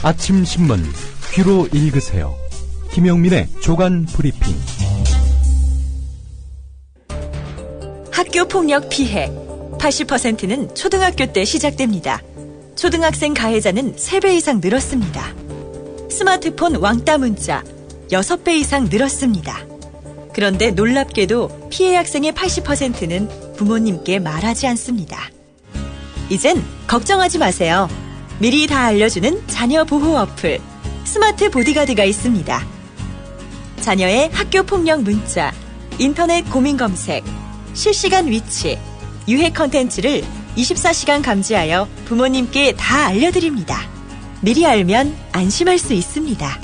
아침 신문 귀로 읽으세요. 김영민의 조간 브리핑. 학교 폭력 피해 80%는 초등학교 때 시작됩니다. 초등학생 가해자는 3배 이상 늘었습니다. 스마트폰 왕따 문자 6배 이상 늘었습니다. 그런데 놀랍게도 피해 학생의 80%는 부모님께 말하지 않습니다. 이젠 걱정하지 마세요. 미리 다 알려주는 자녀 보호 어플 스마트 보디가드가 있습니다. 자녀의 학교 폭력 문자, 인터넷 고민 검색, 실시간 위치, 유해 컨텐츠를 24시간 감지하여 부모님께 다 알려드립니다. 미리 알면 안심할 수 있습니다.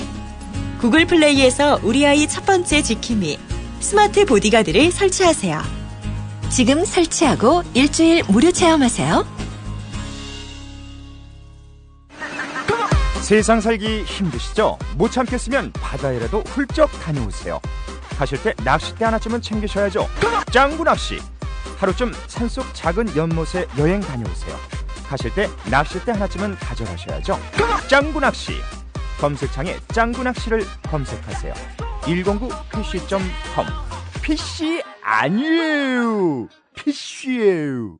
구글 플레이에서 우리 아이 첫 번째 지킴이 스마트 보디가드를 설치하세요. 지금 설치하고 일주일 무료 체험하세요. 세상 살기 힘드시죠? 못 참겠으면 바다에라도 훌쩍 다녀오세요. 가실 때 낚싯대 하나쯤은 챙기셔야죠. 짱구 낚시. 하루쯤 산속 작은 연못에 여행 다녀오세요. 가실 때 낚싯대 하나쯤은 가져가셔야죠. 짱구 낚시. 검색창에 짱구 낚시를 검색하세요. 109pc.com. PC 아니에요. PC예요.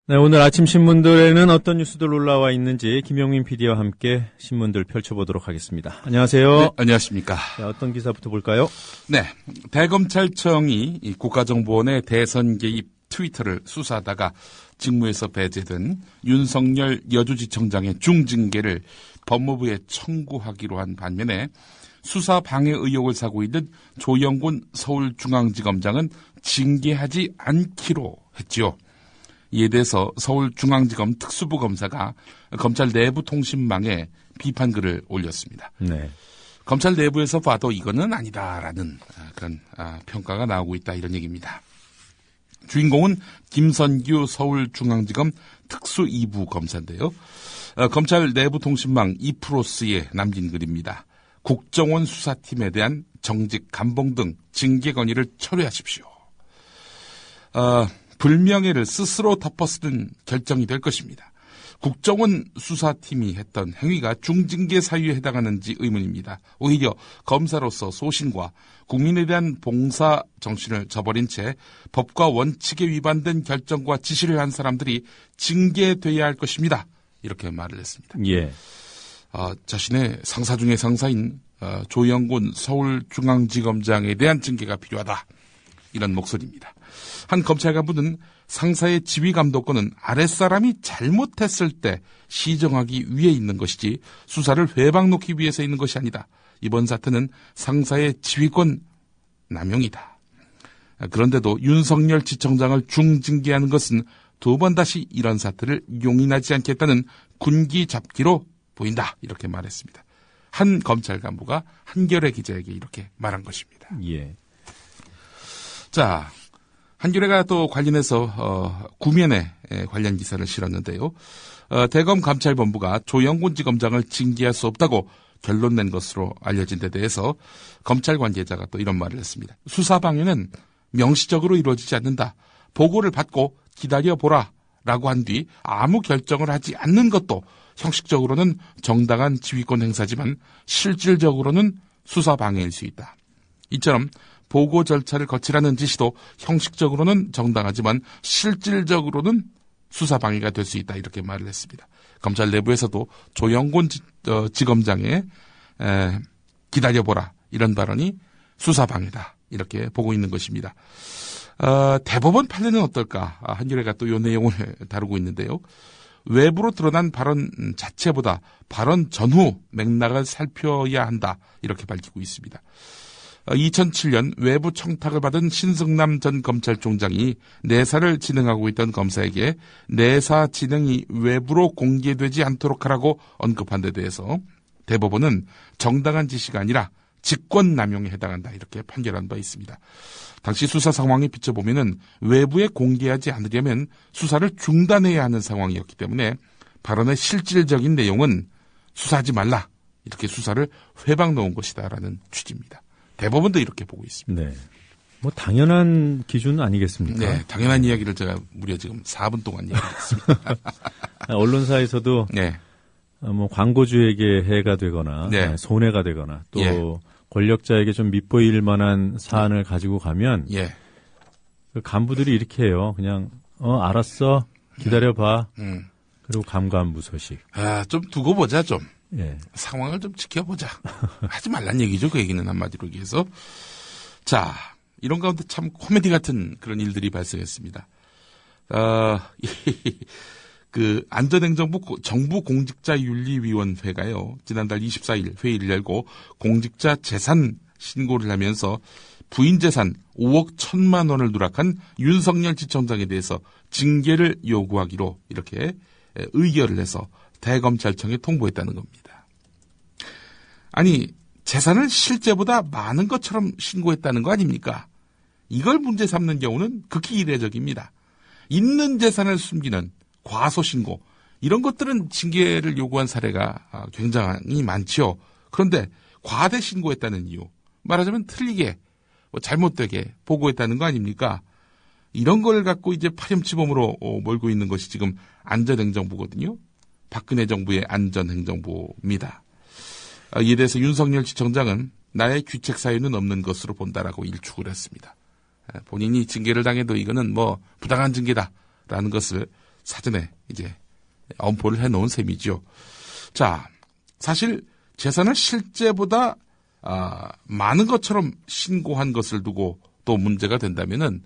네, 오늘 아침 신문들에는 어떤 뉴스들 올라와 있는지 김영민 PD와 함께 신문들 펼쳐보도록 하겠습니다. 안녕하세요. 네, 안녕하십니까. 자, 어떤 기사부터 볼까요? 네, 대검찰청이 이 국가정보원의 대선 개입 트위터를 수사하다가 직무에서 배제된 윤석열 여주지청장의 중징계를 법무부에 청구하기로 한 반면에 수사 방해 의혹을 사고 있는 조영군 서울중앙지검장은 징계하지 않기로 했지요. 이에 대해서 서울중앙지검 특수부 검사가 검찰 내부 통신망에 비판글을 올렸습니다. 네. 검찰 내부에서 봐도 이거는 아니다라는 그런 평가가 나오고 있다 이런 얘기입니다. 주인공은 김선규 서울중앙지검 특수 2부 검사인데요. 검찰 내부 통신망 이프로스에 남긴 글입니다. 국정원 수사팀에 대한 정직 감봉 등 징계 건의를 철회하십시오. 불명예를 스스로 덮어쓰는 결정이 될 것입니다. 국정원 수사팀이 했던 행위가 중징계 사유에 해당하는지 의문입니다. 오히려 검사로서 소신과 국민에 대한 봉사 정신을 저버린 채 법과 원칙에 위반된 결정과 지시를 한 사람들이 징계돼야 할 것입니다. 이렇게 말을 했습니다. 예. 자신의 상사 중의 상사인 조영군 서울중앙지검장에 대한 징계가 필요하다. 이런 목소리입니다. 한 검찰 간부는 상사의 지휘 감독권은 아랫사람이 잘못했을 때 시정하기 위해 있는 것이지 수사를 회방 놓기 위해서 있는 것이 아니다. 이번 사태는 상사의 지휘권 남용이다. 그런데도 윤석열 지청장을 중징계하는 것은 두 번 다시 이런 사태를 용인하지 않겠다는 군기 잡기로 보인다. 이렇게 말했습니다. 한 검찰 간부가 한겨레 기자에게 이렇게 말한 것입니다. 예. 자, 한겨레가 또 관련해서 구면에 관련 기사를 실었는데요. 대검 감찰본부가 조영군 지검장을 징계할 수 없다고 결론 낸 것으로 알려진 데 대해서 검찰 관계자가 또 이런 말을 했습니다. 수사 방해는 명시적으로 이루어지지 않는다. 보고를 받고 기다려보라 라고 한 뒤 아무 결정을 하지 않는 것도 형식적으로는 정당한 지휘권 행사지만 실질적으로는 수사 방해일 수 있다. 이처럼 보고 절차를 거치라는 지시도 형식적으로는 정당하지만 실질적으로는 수사방해가 될 수 있다. 이렇게 말을 했습니다. 검찰 내부에서도 조영군 지검장의 기다려보라 이런 발언이 수사방해다. 이렇게 보고 있는 것입니다. 대법원 판례는 어떨까? 한겨레가 또 이 내용을 다루고 있는데요. 외부로 드러난 발언 자체보다 발언 전후 맥락을 살펴야 한다. 이렇게 밝히고 있습니다. 2007년 외부 청탁을 받은 신승남 전 검찰총장이 내사를 진행하고 있던 검사에게 내사 진행이 외부로 공개되지 않도록 하라고 언급한 데 대해서 대법원은 정당한 지시가 아니라 직권남용에 해당한다 이렇게 판결한 바 있습니다. 당시 수사 상황에 비춰보면은 외부에 공개하지 않으려면 수사를 중단해야 하는 상황이었기 때문에 발언의 실질적인 내용은 수사하지 말라 이렇게 수사를 회방 놓은 것이다라는 취지입니다. 대법원도 이렇게 보고 있습니다. 네. 뭐 당연한 기준 아니겠습니까? 네, 당연한 이야기를 제가 무려 지금 4분 동안 얘기했습니다. 언론사에서도 네. 뭐 광고주에게 해가 되거나 네. 손해가 되거나 또 예. 권력자에게 좀 밉보일 만한 사안을 가지고 가면 예. 그 간부들이 이렇게 해요. 그냥 알았어. 기다려봐. 그리고 감감무소식. 좀 두고 보자 좀. 예. 상황을 좀 지켜보자. 하지 말란 얘기죠. 그 얘기는 한마디로 얘기해서. 자, 이런 가운데 참 코미디 같은 그런 일들이 발생했습니다. 그 안전행정부 정부공직자윤리위원회가요. 지난달 24일 회의를 열고 공직자 재산 신고를 하면서 부인 재산 5억 1천만 원을 누락한 윤석열 지청장에 대해서 징계를 요구하기로 이렇게 의결을 해서 대검찰청에 통보했다는 겁니다. 아니, 재산을 실제보다 많은 것처럼 신고했다는 거 아닙니까? 이걸 문제 삼는 경우는 극히 이례적입니다. 있는 재산을 숨기는 과소신고, 이런 것들은 징계를 요구한 사례가 굉장히 많죠. 그런데 과대 신고했다는 이유, 말하자면 틀리게, 잘못되게 보고했다는 거 아닙니까? 이런 걸 갖고 이제 파렴치범으로 몰고 있는 것이 지금 안전행정부거든요. 박근혜 정부의 안전행정부입니다. 이에 대해서 윤석열 지청장은 나의 귀책 사유는 없는 것으로 본다라고 일축을 했습니다. 본인이 징계를 당해도 이거는 뭐 부당한 징계다라는 것을 사전에 이제 엄포를 해놓은 셈이죠. 자, 사실 재산을 실제보다 많은 것처럼 신고한 것을 두고 또 문제가 된다면은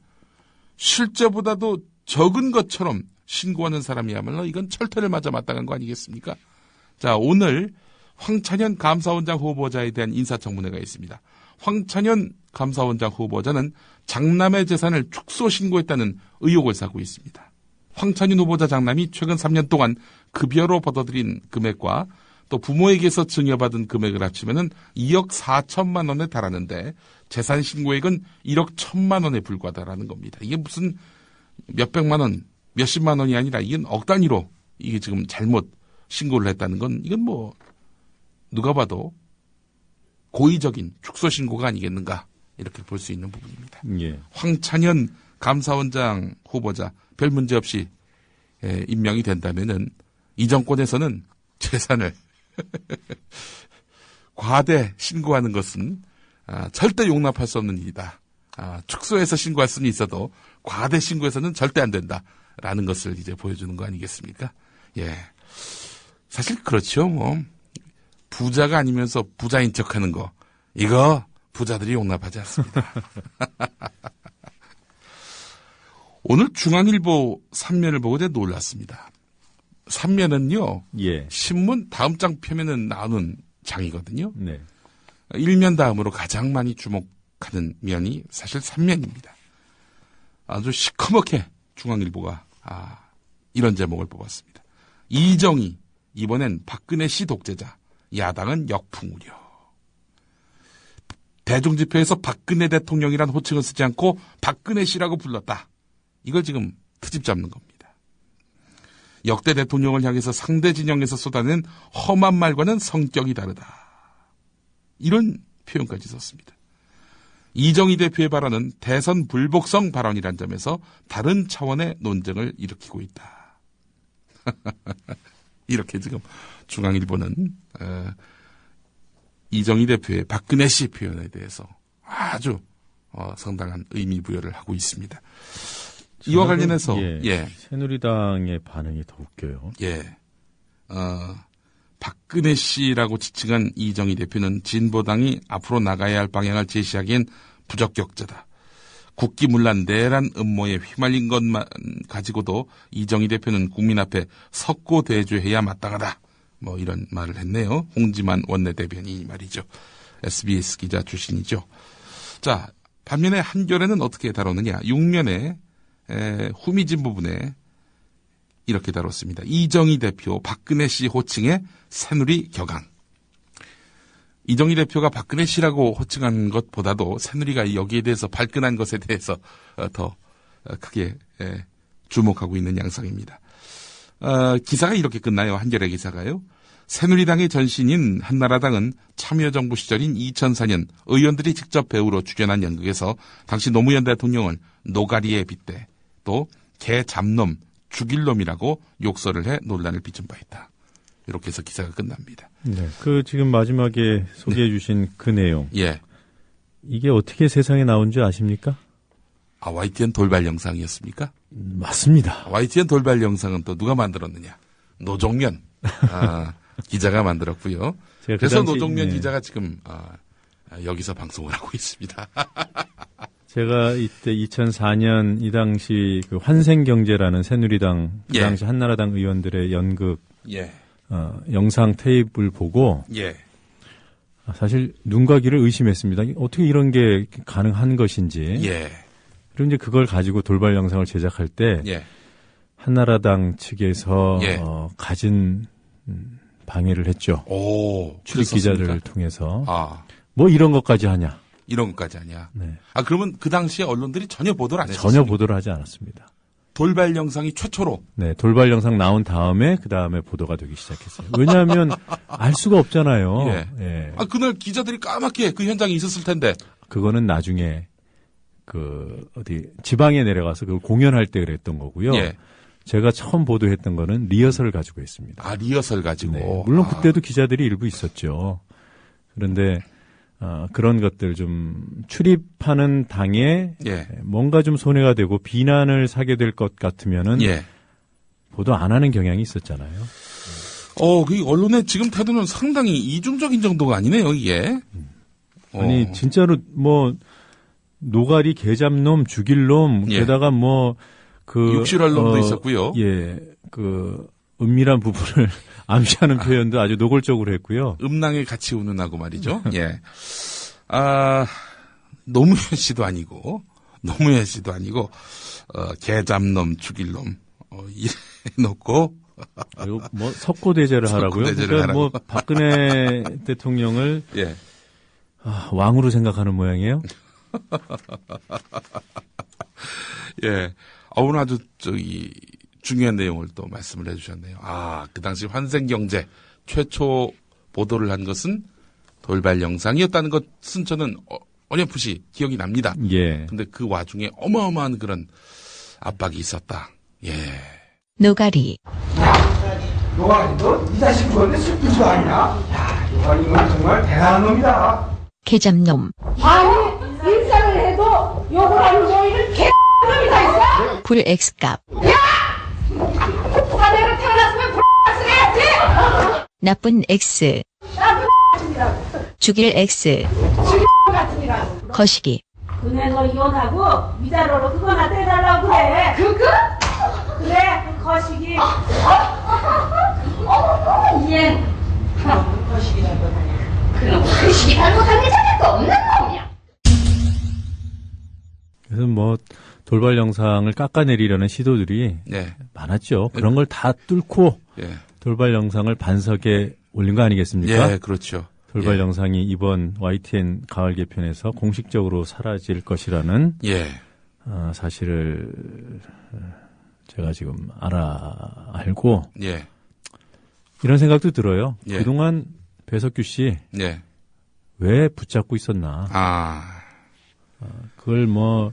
실제보다도 적은 것처럼 신고하는 사람이야말로 이건 철퇴를 맞아 마땅한 거 아니겠습니까? 자, 오늘 황찬현 감사원장 후보자에 대한 인사청문회가 있습니다. 황찬현 감사원장 후보자는 장남의 재산을 축소 신고했다는 의혹을 사고 있습니다. 황찬현 후보자 장남이 최근 3년 동안 급여로 받아들인 금액과 또 부모에게서 증여받은 금액을 합치면은 2억 4천만 원에 달하는데 재산 신고액은 1억 1천만 원에 불과하다라는 겁니다. 이게 무슨 몇백만 원, 몇십만 원이 아니라 이건 억 단위로 이게 지금 잘못 신고를 했다는 건 이건 뭐 누가 봐도 고의적인 축소 신고가 아니겠는가 이렇게 볼 수 있는 부분입니다. 예. 황찬현 감사원장 후보자 별 문제 없이 임명이 된다면은 이 정권에서는 재산을 과대 신고하는 것은 절대 용납할 수 없는 일이다. 축소해서 신고할 수는 있어도 과대 신고해서는 절대 안 된다라는 것을 이제 보여주는 거 아니겠습니까? 예, 사실 그렇죠. 뭐 부자가 아니면서 부자인 척하는 거 이거 부자들이 용납하지 않습니다. 오늘 중앙일보 3면을 보고 제가 놀랐습니다. 3면은요, 예. 신문 다음 장 표면은 나오는 장이거든요. 네. 1면 다음으로 가장 많이 주목하는 면이 사실 3면입니다. 아주 시커멓게 중앙일보가 이런 제목을 뽑았습니다. 이정희, 이번엔 박근혜 씨 독재자, 야당은 역풍우려. 대중집회에서 박근혜 대통령이란 호칭을 쓰지 않고 박근혜 씨라고 불렀다. 이걸 지금 트집 잡는 겁니다. 역대 대통령을 향해서 상대 진영에서 쏟아낸 험한 말과는 성격이 다르다. 이런 표현까지 썼습니다. 이정희 대표의 발언은 대선 불복성 발언이란 점에서 다른 차원의 논쟁을 일으키고 있다. 이렇게 지금 중앙일보는 이정희 대표의 박근혜 씨 표현에 대해서 아주 상당한 의미 부여를 하고 있습니다. 이와 관련해서 새누리당의 반응이 더 웃겨요. 예, 박근혜 씨라고 지칭한 이정희 대표는 진보당이 앞으로 나가야 할 방향을 제시하기엔 부적격자다. 국기문란 내란 음모에 휘말린 것만 가지고도 이정희 대표는 국민 앞에 석고대죄해야 마땅하다. 뭐 이런 말을 했네요. 홍지만 원내대변인이 말이죠. SBS 기자 출신이죠. 자, 반면에 한겨레는 어떻게 다루느냐. 6면에 후미진 부분에 이렇게 다뤘습니다. 이정희 대표 박근혜 씨 호칭의 새누리 격앙. 이정희 대표가 박근혜 씨라고 호칭한 것보다도 새누리가 여기에 대해서 발끈한 것에 대해서 더 크게 주목하고 있는 양상입니다. 기사가 이렇게 끝나요. 한겨레 기사가요. 새누리당의 전신인 한나라당은 참여정부 시절인 2004년 의원들이 직접 배우로 출연한 연극에서 당시 노무현 대통령을 노가리에 빗대 또 개 잡놈, 죽일 놈이라고 욕설을 해 논란을 빚은 바 있다. 이렇게 해서 기사가 끝납니다. 네. 그 지금 마지막에 소개해 주신 그 내용. 예. 이게 어떻게 세상에 나온 줄 아십니까? YTN 돌발 영상이었습니까? 맞습니다. YTN 돌발 영상은 또 누가 만들었느냐? 노종면 기자가 만들었고요. 그래서 노종면 기자가 지금 여기서 방송을 하고 있습니다. 제가 이때 2004년 이 당시 그 환생경제라는 새누리당 그 당시 한나라당 의원들의 연극 영상 테이프를 보고 사실 눈과 귀를 의심했습니다. 어떻게 이런 게 가능한 것인지. 그리고 이제 그걸 가지고 돌발 영상을 제작할 때 한나라당 측에서 가진 방해를 했죠. 출입 기자들을 통해서. 뭐 이런 것까지 하냐. 이런 것까지 하냐. 네. 그러면 그 당시에 언론들이 전혀 보도를 안 했었어요. 전혀 보도를 하지 않았습니다. 돌발 영상이 최초로. 네, 돌발 영상 나온 다음에 그 다음에 보도가 되기 시작했어요. 왜냐하면 알 수가 없잖아요. 그날 기자들이 까맣게 그 현장에 있었을 텐데. 그거는 나중에 지방에 내려가서 그걸 공연할 때 그랬던 거고요. 제가 처음 보도했던 거는 리허설을 가지고 했습니다. 리허설 가지고. 네, 물론 그때도 기자들이 일부 있었죠. 그런데 그런 것들 좀 출입하는 당에 뭔가 좀 손해가 되고 비난을 사게 될 것 같으면은 보도 안 하는 경향이 있었잖아요. 그 언론의 지금 태도는 상당히 이중적인 정도가 아니네요, 이게. 아니 진짜로 뭐 노가리 개잡놈 죽일 놈 게다가 뭐 육실할 놈도 있었고요. 그 은밀한 부분을 암시하는 표현도 아주 노골적으로 했고요. 음낭에 같이 우는하고 말이죠. 노무현 씨도 아니고 개잡놈 죽일 놈 이래놓고 뭐 석고대제를 하라고요. 그러니까 뭐 박근혜 대통령을 왕으로 생각하는 모양이에요. 오늘 아주 중요한 내용을 또 말씀을 해주셨네요. 그 당시 환생경제 최초 보도를 한 것은 돌발 영상이었다는 것은 저는 어렴풋이 기억이 납니다. 근데 그 와중에 어마어마한 그런 압박이 있었다. 노가리. 노가리, 너 이 자식 그런데 술주도 아니야? 야, 노가리는 정말 대단한 놈이다. 개잡놈. 아니, 인사를 해도 욕을 하는 너희는 개놈이 다 있어? 불 X값. 내가 태어났으면 X를 해야지! 나쁜 X. 나쁜 X이라고. 죽일 X. 죽일 같으니라고. 거시기. 그네 너 이혼하고 위자료로 그거나 떼달라고 그래. 그래, 그 거시기. 얘. 거시기 잘못하냐. 그럼 거시기 잘못하는 자격도 없는 놈이야. 그래서 뭐 돌발 영상을 깎아내리려는 시도들이 많았죠. 그런 걸 다 뚫고 돌발 영상을 반석에 올린 거 아니겠습니까? 그렇죠. 돌발 영상이 이번 YTN 가을 개편에서 공식적으로 사라질 것이라는 사실을 제가 지금 알고 이런 생각도 들어요. 그동안 배석규 씨 왜 붙잡고 있었나? 그걸 뭐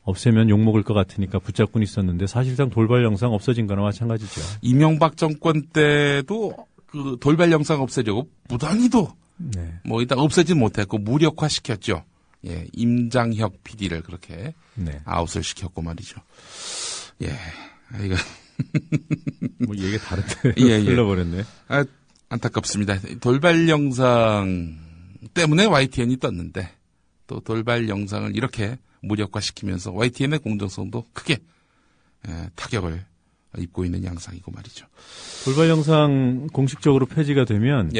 없애면 욕먹을 것 같으니까 붙잡고 있었는데 사실상 돌발 영상 없어진 거나 마찬가지죠. 이명박 정권 때도 그 돌발 영상 없애려고 무단히도 뭐 일단 없애진 못했고 무력화시켰죠. 임장혁 PD를 그렇게 아웃을 시켰고 말이죠. 이거 뭐 얘기가 다른데 흘러버렸네. 안타깝습니다. 돌발 영상 때문에 YTN이 떴는데 또 돌발 영상을 이렇게 무력화시키면서 YTN의 공정성도 크게 타격을 입고 있는 양상이고 말이죠. 돌발 영상 공식적으로 폐지가 되면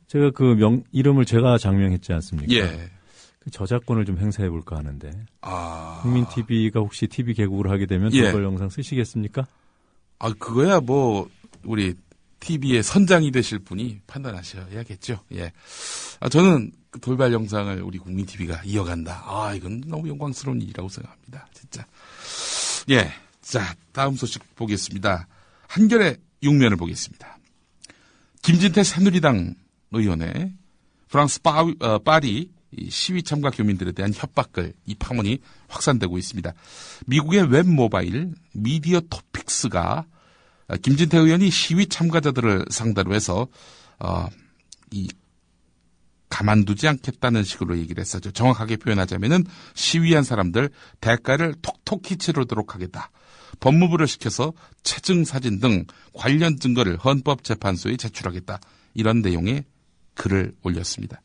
제가 그 이름을 제가 장명했지 않습니까? 그 저작권을 좀 행사해 볼까 하는데 국민 TV가 혹시 TV 개국을 하게 되면 돌발 영상 쓰시겠습니까? 그거야 뭐 우리 TV의 선장이 되실 분이 판단하셔야겠죠. 저는 그 돌발 영상을 우리 국민 TV가 이어간다. 이건 너무 영광스러운 일이라고 생각합니다. 진짜. 자, 다음 소식 보겠습니다. 한겨레 6면을 보겠습니다. 김진태 새누리당 의원의 프랑스 파리 시위 참가 교민들에 대한 협박글, 이 파문이 확산되고 있습니다. 미국의 웹 모바일 미디어 토픽스가 김진태 의원이 시위 참가자들을 상대로 해서 가만두지 않겠다는 식으로 얘기를 했었죠. 정확하게 표현하자면은 시위한 사람들 대가를 톡톡히 치르도록 하겠다. 법무부를 시켜서 체증 사진 등 관련 증거를 헌법재판소에 제출하겠다. 이런 내용의 글을 올렸습니다.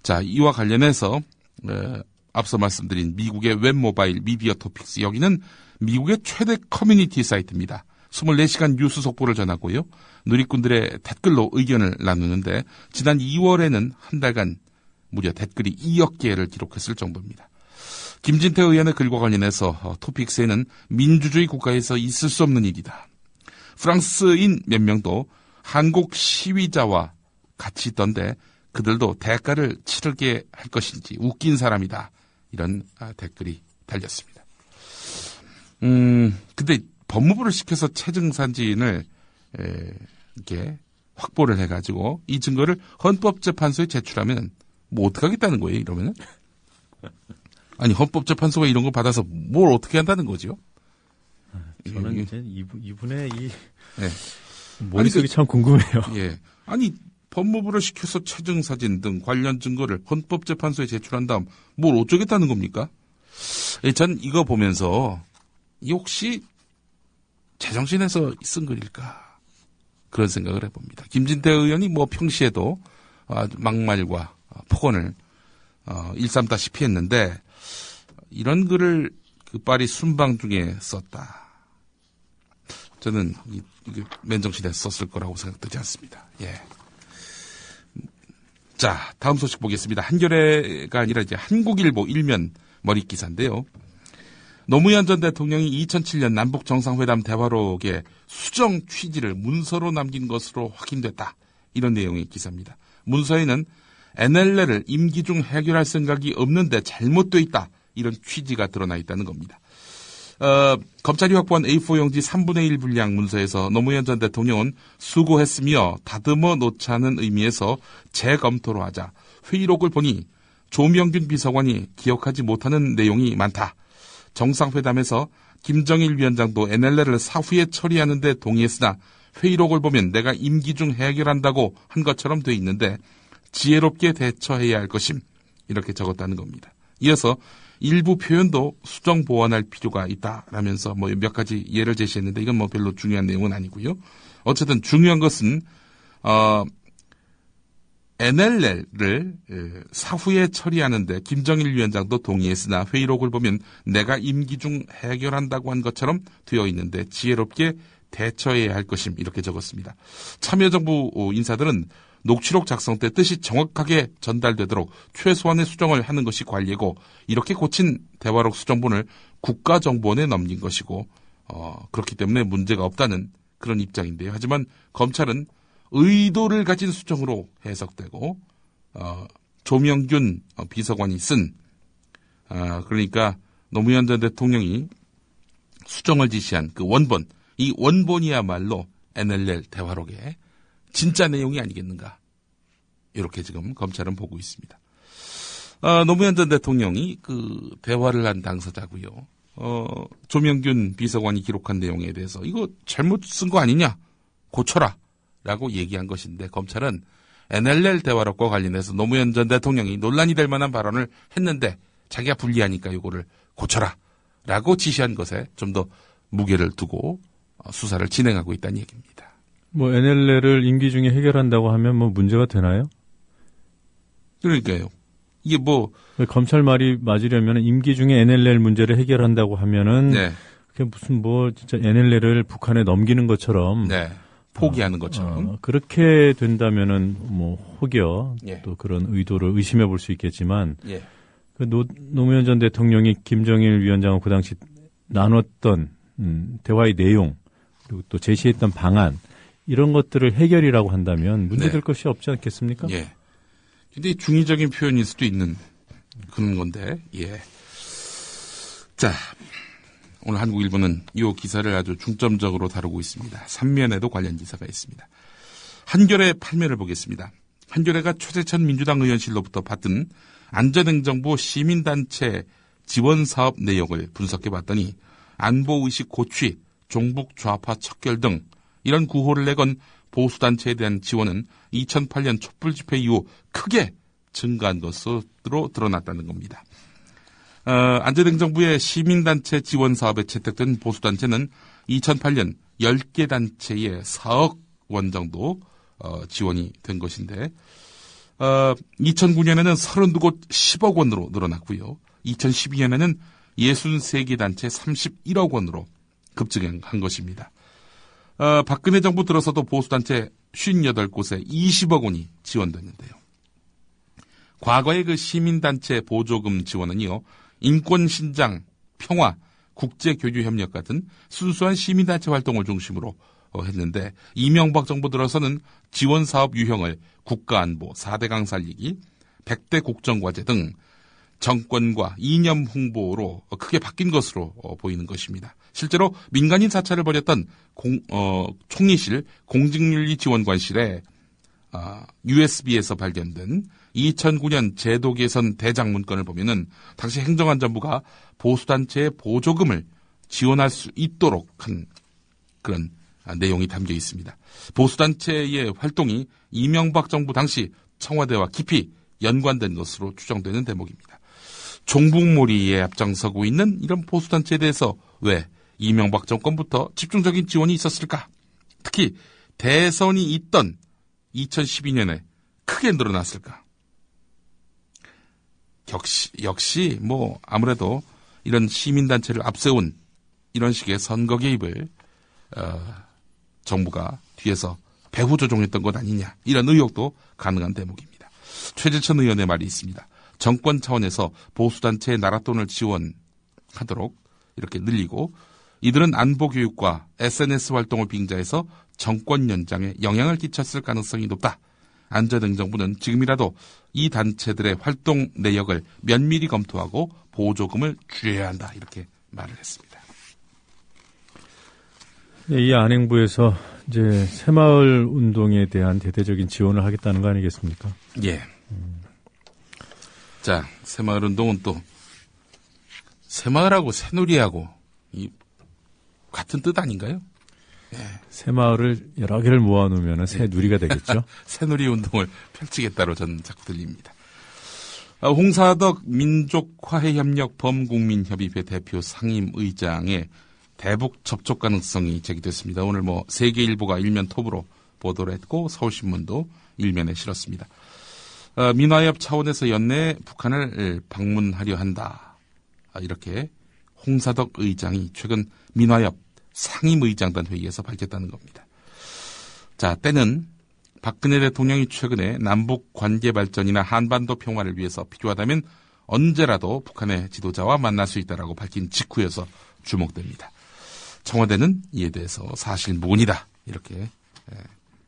자, 이와 관련해서 앞서 말씀드린 미국의 웹모바일 미디어 토픽스, 여기는 미국의 최대 커뮤니티 사이트입니다. 24시간 뉴스 속보를 전하고요. 누리꾼들의 댓글로 의견을 나누는데 지난 2월에는 한 달간 무려 댓글이 2억 개를 기록했을 정도입니다. 김진태 의원의 글과 관련해서 토픽스에는 민주주의 국가에서 있을 수 없는 일이다. 프랑스인 몇 명도 한국 시위자와 같이 있던데 그들도 대가를 치르게 할 것인지 웃긴 사람이다. 이런 댓글이 달렸습니다. 근데 법무부를 시켜서 체증사진을 이렇게 확보를 해가지고 이 증거를 헌법재판소에 제출하면 뭐 어떻게 하겠다는 거예요, 이러면은? 아니, 헌법재판소가 이런 거 받아서 뭘 어떻게 한다는 거죠? 저는 이제 이분의 머릿속이 참 궁금해요. 예. 아니, 법무부를 시켜서 체증사진 등 관련 증거를 헌법재판소에 제출한 다음 뭘 어쩌겠다는 겁니까? 전 이거 보면서 이 혹시 제정신에서 쓴 글일까? 그런 생각을 해봅니다. 김진태 의원이 뭐 평시에도 막말과 폭언을 일삼다시피 했는데 이런 글을 그 파리 순방 중에 썼다. 저는 이게 맨정신에서 썼을 거라고 생각되지 않습니다. 예. 자, 다음 소식 보겠습니다. 한겨레가 아니라 이제 한국일보 일면 머릿 기사인데요. 노무현 전 대통령이 2007년 남북 정상회담 대화록에 수정 취지를 문서로 남긴 것으로 확인됐다. 이런 내용의 기사입니다. 문서에는 NLL을 임기 중 해결할 생각이 없는데 잘못돼 있다. 이런 취지가 드러나 있다는 겁니다. 검찰이 확보한 A4 용지 3분의 1 분량 문서에서 노무현 전 대통령은 수고했으며 다듬어 놓자는 의미에서 재검토로 하자. 회의록을 보니 조명균 비서관이 기억하지 못하는 내용이 많다. 정상회담에서 김정일 위원장도 NLL을 사후에 처리하는 데 동의했으나 회의록을 보면 내가 임기 중 해결한다고 한 것처럼 돼 있는데 지혜롭게 대처해야 할 것임. 이렇게 적었다는 겁니다. 이어서 일부 표현도 수정 보완할 필요가 있다라면서 뭐 몇 가지 예를 제시했는데 이건 뭐 별로 중요한 내용은 아니고요. 어쨌든 중요한 것은 NLL을 사후에 처리하는데 김정일 위원장도 동의했으나 회의록을 보면 내가 임기 중 해결한다고 한 것처럼 되어 있는데 지혜롭게 대처해야 할 것임. 이렇게 적었습니다. 참여정부 인사들은 녹취록 작성 때 뜻이 정확하게 전달되도록 최소한의 수정을 하는 것이 관리고 이렇게 고친 대화록 수정본을 국가정보원에 넘긴 것이고 그렇기 때문에 문제가 없다는 그런 입장인데요. 하지만 검찰은 의도를 가진 수정으로 해석되고 조명균 비서관이 쓴 그러니까 노무현 전 대통령이 수정을 지시한 그 원본, 이 원본이야말로 NLL 대화록의 진짜 내용이 아니겠는가. 이렇게 지금 검찰은 보고 있습니다. 노무현 전 대통령이 그 대화를 한 당사자고요. 조명균 비서관이 기록한 내용에 대해서 이거 잘못 쓴 거 아니냐? 고쳐라. 라고 얘기한 것인데 검찰은 NLL 대화록과 관련해서 노무현 전 대통령이 논란이 될 만한 발언을 했는데 자기가 불리하니까 이거를 고쳐라. 라고 지시한 것에 좀 더 무게를 두고 수사를 진행하고 있다는 얘기입니다. 뭐 NLL을 임기 중에 해결한다고 하면 뭐 문제가 되나요? 그러니까요. 이게 뭐 검찰 말이 맞으려면 임기 중에 NLL 문제를 해결한다고 하면은 네. 그게 무슨 뭐 진짜 NLL을 북한에 넘기는 것처럼 네. 포기하는 것처럼 그렇게 된다면은 뭐 혹여 예. 또 그런 의도를 의심해 볼 수 있겠지만 예. 그 노무현 전 대통령이 김정일 위원장과 그 당시 나눴던 대화의 내용 그리고 또 제시했던 방안 이런 것들을 해결이라고 한다면 문제될 것이 없지 않겠습니까? 예. 근데 중의적인 표현일 수도 있는 그런 건데, 예. 자, 오늘 한국일보는 이 기사를 아주 중점적으로 다루고 있습니다. 3면에도 관련 기사가 있습니다. 한겨레 8면을 보겠습니다. 한겨레가 최재천 민주당 의원실로부터 받은 안전행정부 시민단체 지원사업 내용을 분석해 봤더니 안보의식 고취, 종북 좌파 척결 등 이런 구호를 내건 보수단체에 대한 지원은 2008년 촛불 집회 이후 크게 증가한 것으로 드러났다는 겁니다. 안전행정부의 시민단체 지원 사업에 채택된 보수단체는 2008년 10개 단체에 4억 원 정도 지원이 된 것인데 2009년에는 32곳 10억 원으로 늘어났고요. 2012년에는 63개 단체 31억 원으로 급증한 것입니다. 박근혜 정부 들어서도 보수단체 58곳에 20억 원이 지원됐는데요. 과거의 그 시민단체 보조금 지원은요, 인권신장, 평화, 국제교류협력 같은 순수한 시민단체 활동을 중심으로 했는데, 이명박 정부 들어서는 지원사업 유형을 국가안보, 4대강 살리기, 100대 국정과제 등 정권과 이념 홍보로 크게 바뀐 것으로 보이는 것입니다. 실제로 민간인 사찰을 벌였던 총리실 공직윤리지원관실에 USB에서 발견된 2009년 제도 개선 대장문건을 보면은 당시 행정안전부가 보수단체의 보조금을 지원할 수 있도록 한 그런 내용이 담겨 있습니다. 보수단체의 활동이 이명박 정부 당시 청와대와 깊이 연관된 것으로 추정되는 대목입니다. 종북몰이에 앞장서고 있는 이런 보수단체에 대해서 왜 이명박 정권부터 집중적인 지원이 있었을까? 특히 대선이 있던 2012년에 크게 늘어났을까? 역시 아무래도 이런 시민단체를 앞세운 이런 식의 선거 개입을 정부가 뒤에서 배후 조종했던 것 아니냐, 이런 의혹도 가능한 대목입니다. 최재천 의원의 말이 있습니다. 정권 차원에서 보수단체의 나랏돈을 지원하도록 이렇게 늘리고 이들은 안보교육과 SNS 활동을 빙자해서 정권 연장에 영향을 끼쳤을 가능성이 높다. 안전행정부는 지금이라도 이 단체들의 활동 내역을 면밀히 검토하고 보조금을 줄여야 한다. 이렇게 말을 했습니다. 이 안행부에서 이제 새마을 운동에 대한 대대적인 지원을 하겠다는 거 아니겠습니까? 예. 자, 새마을 운동은 또 새마을하고 새누리하고 같은 뜻 아닌가요? 예. 새마을을 여러 개를 모아놓으면 새누리가 되겠죠. 새누리 운동을 펼치겠다로 저는 자꾸 들립니다. 홍사덕 민족화해협력 범국민협의회 대표 상임의장의 대북 접촉 가능성이 제기됐습니다. 오늘 세계일보가 일면 톱으로 보도를 했고 서울신문도 일면에 실었습니다. 민화협 차원에서 연내에 북한을 방문하려 한다. 이렇게 홍사덕 의장이 최근 민화협 상임의장단 회의에서 밝혔다는 겁니다. 자, 때는 박근혜 대통령이 최근에 남북 관계 발전이나 한반도 평화를 위해서 필요하다면 언제라도 북한의 지도자와 만날 수 있다라고 밝힌 직후여서 주목됩니다. 청와대는 이에 대해서 사실무근이다 이렇게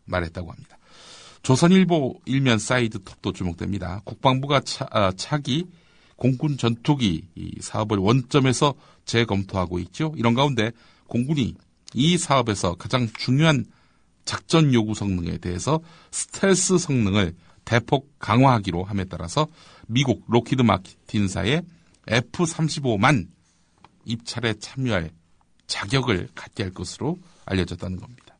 말했다고 합니다. 조선일보 일면 사이드 톱도 주목됩니다. 국방부가 차기 공군 전투기 사업을 원점에서 재검토하고 있죠. 이런 가운데 공군이 이 사업에서 가장 중요한 작전 요구 성능에 대해서 스텔스 성능을 대폭 강화하기로 함에 따라서 미국 록히드 마틴사의 F-35만 입찰에 참여할 자격을 갖게 할 것으로 알려졌다는 겁니다.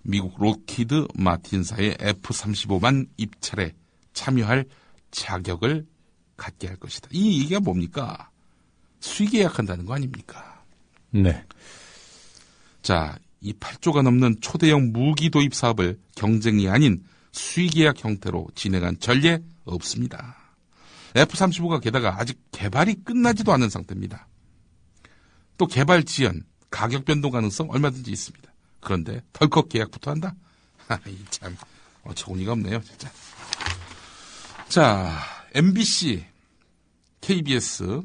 미국 록히드 마틴사의 F-35만 입찰에 참여할 자격을 갖게 할 것이다. 이 얘기가 뭡니까? 수의 계약한다는 거 아닙니까? 네. 자, 이 8조가 넘는 초대형 무기 도입 사업을 경쟁이 아닌 수의 계약 형태로 진행한 전례 없습니다. F-35가 게다가 아직 개발이 끝나지도 않은 상태입니다. 또 개발 지연, 가격 변동 가능성 얼마든지 있습니다. 그런데 덜컥 계약부터 한다? 참 어처구니가 없네요, 진짜. 자, MBC, KBS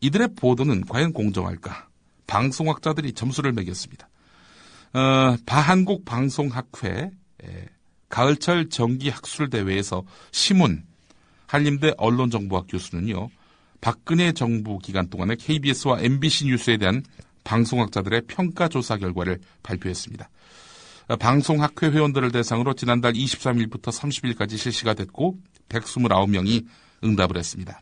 이들의 보도는 과연 공정할까? 방송학자들이 점수를 매겼습니다. 바한국 방송학회 가을철 정기학술대회에서 심훈 한림대 언론정보학 교수는요, 박근혜 정부 기간 동안에 KBS와 MBC 뉴스에 대한 방송학자들의 평가조사 결과를 발표했습니다. 방송학회 회원들을 대상으로 지난달 23일부터 30일까지 실시가 됐고 129명이 응답을 했습니다.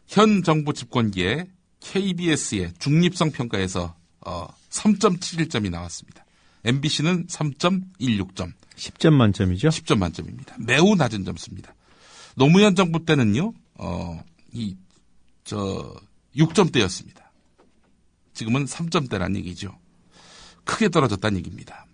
현 정부 집권기에 KBS의 중립성 평가에서 3.71점이 나왔습니다. MBC는 3.16점. 10점 만점이죠? 10점 만점입니다. 매우 낮은 점수입니다. 노무현 정부 때는요, 6점대였습니다. 지금은 3점대란 얘기죠. 크게 떨어졌다는 얘기입니다.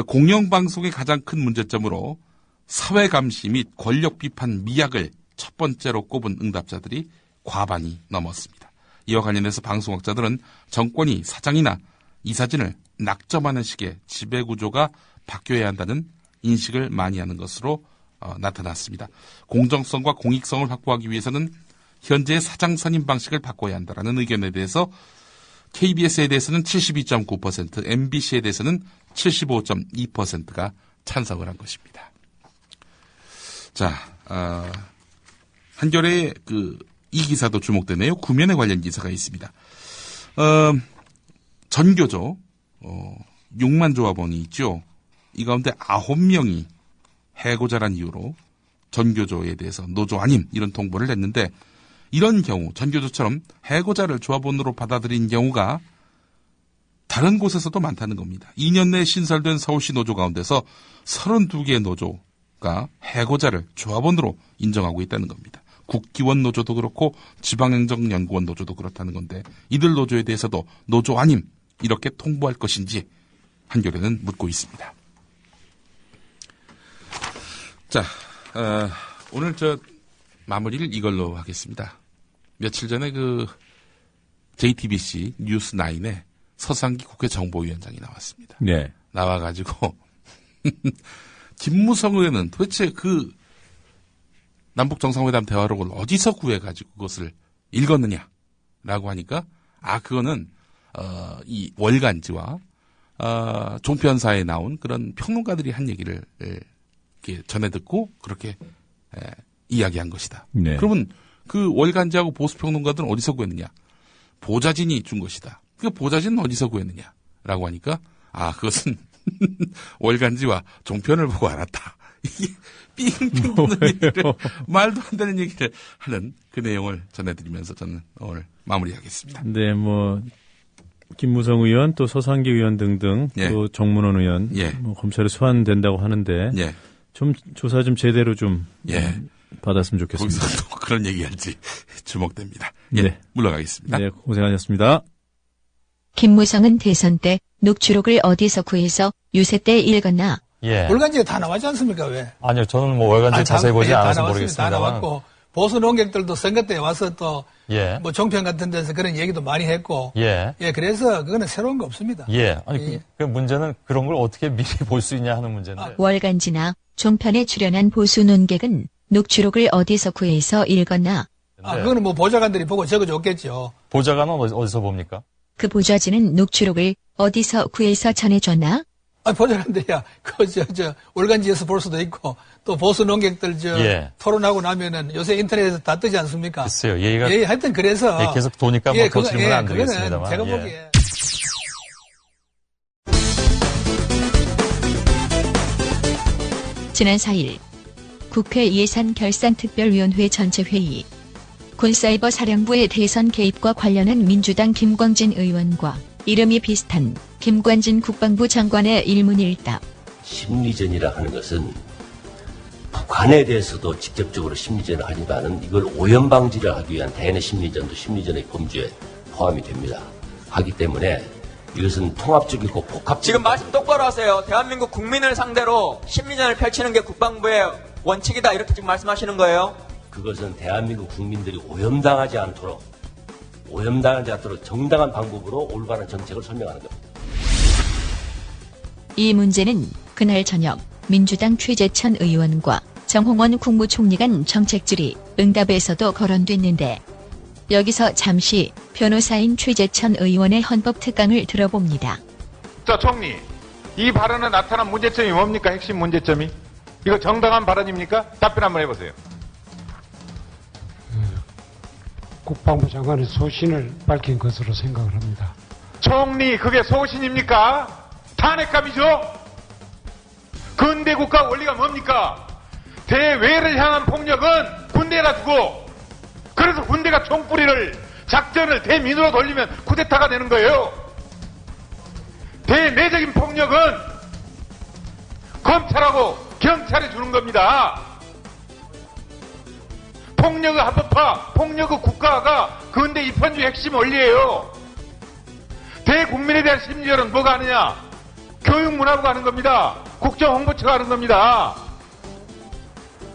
공영방송의 가장 큰 문제점으로 사회감시 및 권력 비판 미학을 첫 번째로 꼽은 응답자들이 과반이 넘었습니다. 이와 관련해서 방송학자들은 정권이 사장이나 이사진을 낙점하는 식의 지배구조가 바뀌어야 한다는 인식을 많이 하는 것으로 나타났습니다. 공정성과 공익성을 확보하기 위해서는 현재의 사장 선임 방식을 바꿔야 한다는 의견에 대해서 KBS에 대해서는 72.9%, MBC에 대해서는 75.2%가 찬성을 한 것입니다. 자, 한겨레의 이 기사도 주목되네요. 구면에 관련 기사가 있습니다. 전교조 6만 조합원이 있죠. 이 가운데 9명이 해고자란 이유로 전교조에 대해서 노조 아님 이런 통보를 했는데, 이런 경우 전교조처럼 해고자를 조합원으로 받아들인 경우가 다른 곳에서도 많다는 겁니다. 2년 내에 신설된 서울시 노조 가운데서 32개의 노조가 해고자를 조합원으로 인정하고 있다는 겁니다. 국기원 노조도 그렇고 지방행정연구원 노조도 그렇다는 건데, 이들 노조에 대해서도 노조 아님 이렇게 통보할 것인지 한겨레는 묻고 있습니다. 자, 오늘 마무리를 이걸로 하겠습니다. 며칠 전에 JTBC 뉴스9에 서상기 국회 정보위원장이 나왔습니다. 네. 나와가지고 김무성 의원은 도대체 남북 정상회담 대화록을 어디서 구해가지고 그것을 읽었느냐라고 하니까, 그거는 이 월간지와 종편사에 나온 그런 평론가들이 한 얘기를 이렇게 전해 듣고 그렇게 이야기한 것이다. 네. 그러면 그 월간지하고 보수평론가들은 어디서 구했느냐? 보좌진이 준 것이다. 그 보좌진은 어디서 구했느냐라고 하니까, 그것은 월간지와 종편을 보고 알았다. 이게 삥삥 도는 얘기를, 말도 안 되는 얘기를 하는 그 내용을 전해드리면서 저는 오늘 마무리하겠습니다. 네, 김무성 의원 또 서상기 의원 등등 또 정문원 의원 검찰에 소환된다고 하는데 좀 조사 좀 제대로 좀 받았으면 좋겠습니다. 거기서 또 그런 얘기할지 주목됩니다. 네. 물러가겠습니다. 네, 고생하셨습니다. 김무성은 대선 때 녹취록을 어디서 구해서 유세 때 읽었나? 월간지에 다 나왔지 않습니까? 왜? 아니요, 저는 월간지 자세히 보지 않아서 모르겠습니다. 다 나왔고, 보수 논객들도 선거 때 와서 또, 종편 같은 데서 그런 얘기도 많이 했고, 그래서 그거는 새로운 거 없습니다. 아니, 그 문제는 그런 걸 어떻게 미리 볼 수 있냐 하는 문제인데. 월간지나 종편에 출연한 보수 논객은 녹취록을 어디서 구해서 읽었나? 그거는 보좌관들이 보고 적어줬겠죠. 보좌관은 어디서 봅니까? 그 보좌진은 녹취록을 어디서 구해서 전해줬나? 보좌관들이야, 월간지에서 볼 수도 있고, 또 보수 논객들 토론하고 나면은 요새 인터넷에서 다 뜨지 않습니까? 글쎄요, 하여튼 그래서. 계속 도니까 더 질문 안 드리겠습니다만. 제가 보기에. 지난 4일 국회 예산결산특별위원회 전체회의, 군사이버 사령부의 대선 개입과 관련한 민주당 김광진 의원과 이름이 비슷한 김관진 국방부 장관의 일문일답. 심리전이라 하는 것은 북한에 대해서도 직접적으로 심리전을 하지만은 이걸 오염방지를 하기 위한 대내 심리전도 심리전의 범주에 포함이 됩니다. 하기 때문에 이것은 통합적이고 복합적. 지금 말씀 똑바로 하세요. 대한민국 국민을 상대로 심리전을 펼치는 게 국방부의 원칙이다, 이렇게 지금 말씀하시는 거예요? 그것은 대한민국 국민들이 오염당하지 않도록 정당한 방법으로 올바른 정책을 설명하는 겁니다. 이 문제는 그날 저녁 민주당 최재천 의원과 정홍원 국무총리 간 정책질의 응답에서도 거론됐는데, 여기서 잠시 변호사인 최재천 의원의 헌법특강을 들어봅니다. 자, 총리, 이 발언에 나타난 문제점이 뭡니까? 핵심 문제점이? 이거 정당한 발언입니까? 답변 한번 해보세요. 국방부 장관의 소신을 밝힌 것으로 생각을 합니다. 총리, 그게 소신입니까? 탄핵감이죠? 근대국가 원리가 뭡니까? 대외를 향한 폭력은 군대에다 두고, 그래서 군대가 총뿌리를 작전을 대민으로 돌리면 쿠데타가 되는 거예요. 대내적인 폭력은 검찰하고 경찰이 주는 겁니다. 폭력의 합법화, 폭력의 국가가 근대 입헌주의 핵심 원리예요. 대국민에 대한 심리전은 뭐가 하느냐? 교육문화부가 하는 겁니다. 국정홍보처가 하는 겁니다.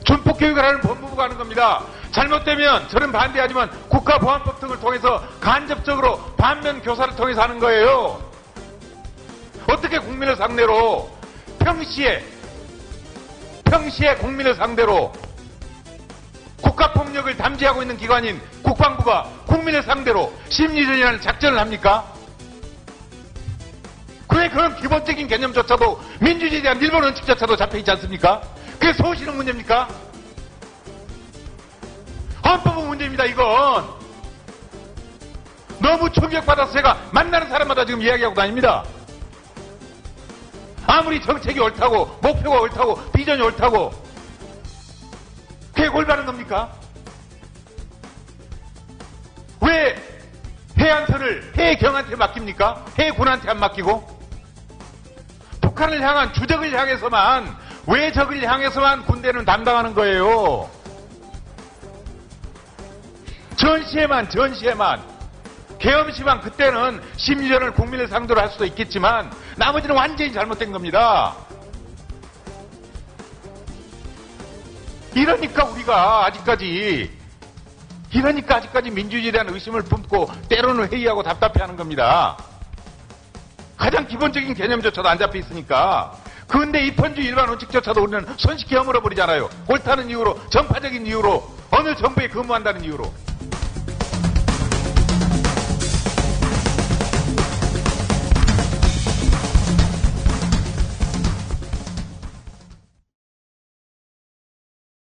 준폭교육을 하는 법무부가 하는 겁니다. 잘못되면 저는 반대하지만 국가보안법 등을 통해서 간접적으로 반면 교사를 통해서 하는 거예요. 어떻게 국민을 상대로 평시에 국민을 상대로 국가폭력을 담지하고 있는 기관인 국방부가 국민을 상대로 심리전이라는 작전을 합니까? 왜 그런 기본적인 개념조차도 민주주의에 대한 일본 원칙조차도 잡혀있지 않습니까? 그게 소신의 문제입니까? 헌법의 문제입니다. 이건 너무 충격받아서 제가 만나는 사람마다 지금 이야기하고 다닙니다. 아무리 정책이 옳다고 목표가 옳다고 비전이 옳다고 그게 올바른 겁니까? 왜 해안선을 해경한테 맡깁니까? 해군한테 안 맡기고 북한을 향한 주적을 향해서만 왜 적을 향해서만 군대는 담당하는 거예요? 전시에만 계엄시만 그때는 심리전을 국민을 상대로 할 수도 있겠지만 나머지는 완전히 잘못된 겁니다. 이러니까 우리가 아직까지 민주주의에 대한 의심을 품고 때로는 회의하고 답답해하는 겁니다. 가장 기본적인 개념조차도 안 잡혀 있으니까. 근데 입헌주의 일반 원칙조차도 우리는 손쉽게 허물어버리잖아요. 옳다는 이유로, 정파적인 이유로, 어느 정부에 근무한다는 이유로.